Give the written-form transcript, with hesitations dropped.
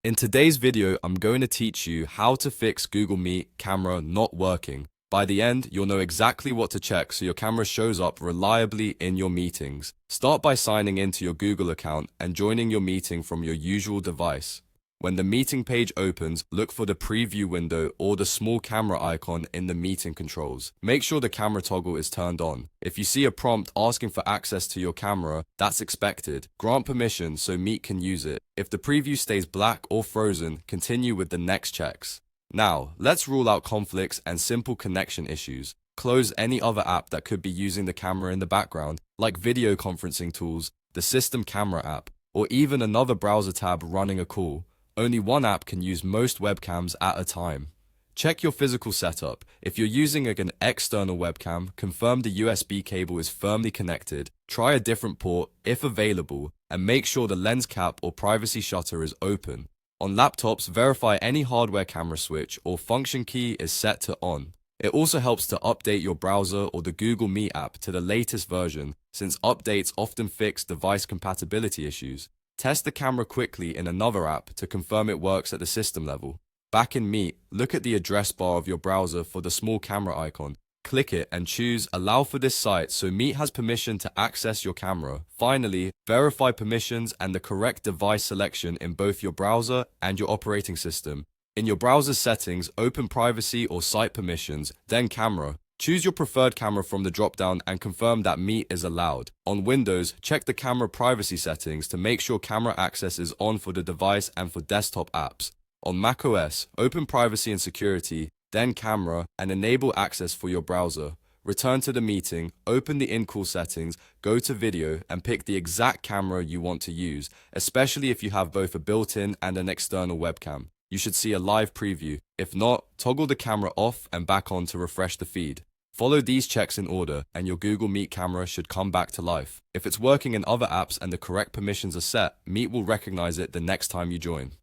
In today's video, I'm going to teach you how to fix Google Meet camera not working. By the end, you'll know exactly what to check so your camera shows up reliably in your meetings. Start by signing into your Google account and joining your meeting from your usual device. When the meeting page opens, look for the preview window or the small camera icon in the meeting controls. Make sure the camera toggle is turned on. If you see a prompt asking for access to your camera, that's expected. Grant permission so Meet can use it. If the preview stays black or frozen, continue with the next checks. Now, let's rule out conflicts and simple connection issues. Close any other app that could be using the camera in the background, like video conferencing tools, the system camera app, or even another browser tab running a call. Only one app can use most webcams at a time. Check your physical setup. If you're using an external webcam, confirm the USB cable is firmly connected. Try a different port if available, and make sure the lens cap or privacy shutter is open. On laptops, verify any hardware camera switch or function key is set to on. It also helps to update your browser or the Google Meet app to the latest version, since updates often fix device compatibility issues. Test the camera quickly in another app to confirm it works at the system level. Back in Meet, look at the address bar of your browser for the small camera icon. Click it and choose Allow for this site so Meet has permission to access your camera. Finally, verify permissions and the correct device selection in both your browser and your operating system. In your browser settings, open Privacy or Site Permissions, then Camera. Choose your preferred camera from the drop-down and confirm that Meet is allowed. On Windows, check the camera privacy settings to make sure camera access is on for the device and for desktop apps. On macOS, open Privacy and Security, then Camera, and enable access for your browser. Return to the meeting, open the in-call settings, go to Video, and pick the exact camera you want to use, especially if you have both a built-in and an external webcam. You should see a live preview. If not, toggle the camera off and back on to refresh the feed. Follow these checks in order, and your Google Meet camera should come back to life. If it's working in other apps and the correct permissions are set, Meet will recognize it the next time you join.